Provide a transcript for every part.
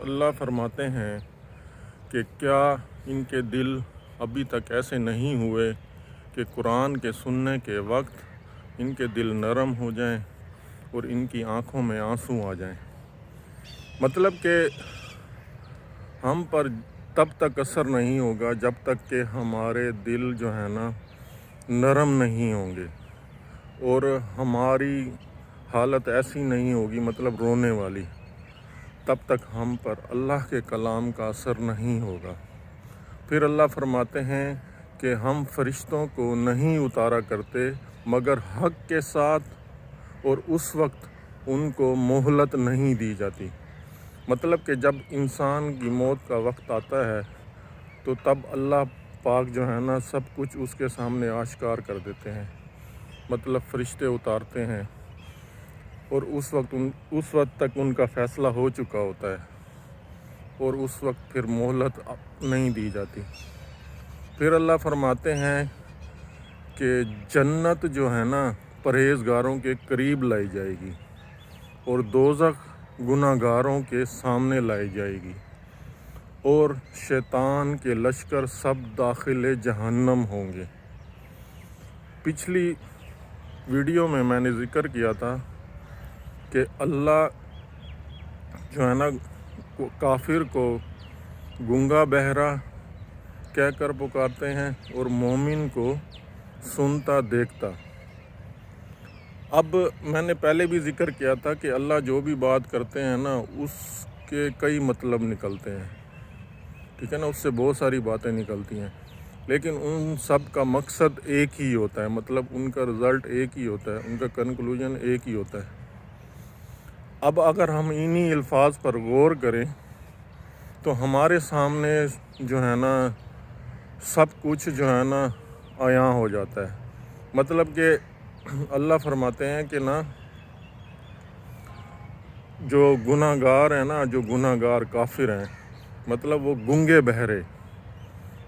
اللہ فرماتے ہیں کہ کیا ان کے دل ابھی تک ایسے نہیں ہوئے کہ قرآن کے سننے کے وقت ان کے دل نرم ہو جائیں اور ان کی آنکھوں میں آنسو آ جائیں۔ مطلب کہ ہم پر تب تک اثر نہیں ہوگا جب تک کہ ہمارے دل جو ہے نا نرم نہیں ہوں گے، اور ہماری حالت ایسی نہیں ہوگی مطلب رونے والی، تب تک ہم پر اللہ کے کلام کا اثر نہیں ہوگا۔ پھر اللہ فرماتے ہیں کہ ہم فرشتوں کو نہیں اتارا کرتے مگر حق کے ساتھ، اور اس وقت ان کو مہلت نہیں دی جاتی۔ مطلب کہ جب انسان کی موت کا وقت آتا ہے تو تب اللہ پاک جو ہے نا سب کچھ اس کے سامنے آشکار کر دیتے ہیں، مطلب فرشتے اتارتے ہیں، اور اس وقت تک ان کا فیصلہ ہو چکا ہوتا ہے، اور اس وقت پھر مہلت نہیں دی جاتی۔ پھر اللہ فرماتے ہیں کہ جنت جو ہے نا پرہیزگاروں کے قریب لائی جائے گی، اور دوزخ گناہ گاروں کے سامنے لائی جائے گی، اور شیطان کے لشکر سب داخل جہنم ہوں گے۔ پچھلی ویڈیو میں نے ذکر کیا تھا کہ اللہ جو ہے نا کافر کو گنگا بہرا کہہ کر پکارتے ہیں اور مومن کو سنتا دیکھتا۔ اب میں نے پہلے بھی ذکر کیا تھا کہ اللہ جو بھی بات کرتے ہیں نا اس کے کئی مطلب نکلتے ہیں، ٹھیک ہے نا، اس سے بہت ساری باتیں نکلتی ہیں، لیکن ان سب کا مقصد ایک ہی ہوتا ہے، مطلب ان کا رزلٹ ایک ہی ہوتا ہے، ان کا کنکلوژن ایک ہی ہوتا ہے۔ اب اگر ہم انہی الفاظ پر غور کریں تو ہمارے سامنے جو ہے نا سب کچھ جو ہے نا عیاں ہو جاتا ہے۔ مطلب کہ اللہ فرماتے ہیں کہ نا جو گناہ گار ہیں نا، جو گناہ گار کافر ہیں، مطلب وہ گنگے بہرے،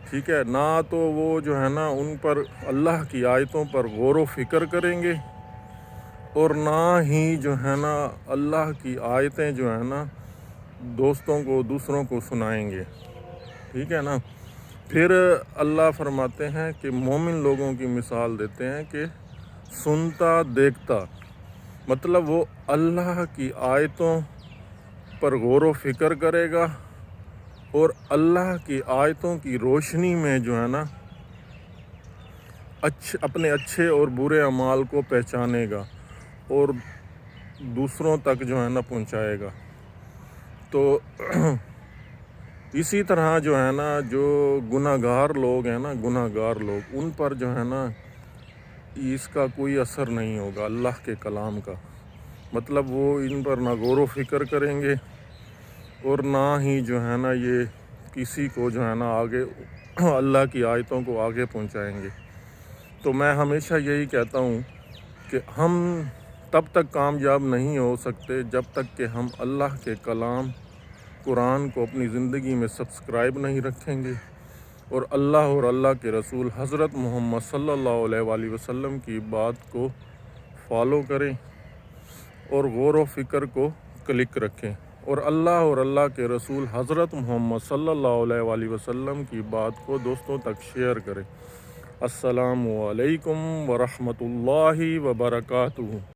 ٹھیک ہے نہ، تو وہ جو ہے نا ان پر اللہ کی آیتوں پر غور و فکر کریں گے، اور نہ ہی جو ہے نا اللہ کی آیتیں جو ہے نا دوستوں کو دوسروں کو سنائیں گے، ٹھیک ہے نا۔ پھر اللہ فرماتے ہیں کہ مومن لوگوں کی مثال دیتے ہیں کہ سنتا دیکھتا، مطلب وہ اللہ کی آیتوں پر غور و فکر کرے گا، اور اللہ کی آیتوں کی روشنی میں جو ہے نا اپنے اچھے اور برے اعمال کو پہچانے گا اور دوسروں تک جو ہے نا پہنچائے گا۔ تو اسی طرح جو ہے نا جو گناہ گار لوگ ہیں نا، گناہ گار لوگ، ان پر جو ہے نا اس کا کوئی اثر نہیں ہوگا اللہ کے کلام کا، مطلب وہ ان پر نہ غور و فکر کریں گے، اور نہ ہی جو ہے نا یہ کسی کو جو ہے نا آگے اللہ کی آیتوں کو آگے پہنچائیں گے۔ تو میں ہمیشہ یہی کہتا ہوں کہ ہم تب تک کامیاب نہیں ہو سکتے جب تک کہ ہم اللہ کے کلام قرآن کو اپنی زندگی میں سبسکرائب نہیں رکھیں گے، اور اللہ اور اللہ کے رسول حضرت محمد صلی اللہ علیہ وآلہ وسلم کی بات کو فالو کریں، اور غور و فکر کو کلک رکھیں، اور اللہ کے رسول حضرت محمد صلی اللہ علیہ وآلہ وسلم کی بات کو دوستوں تک شیئر کریں۔ السلام علیکم ورحمۃ اللہ وبرکاتہ۔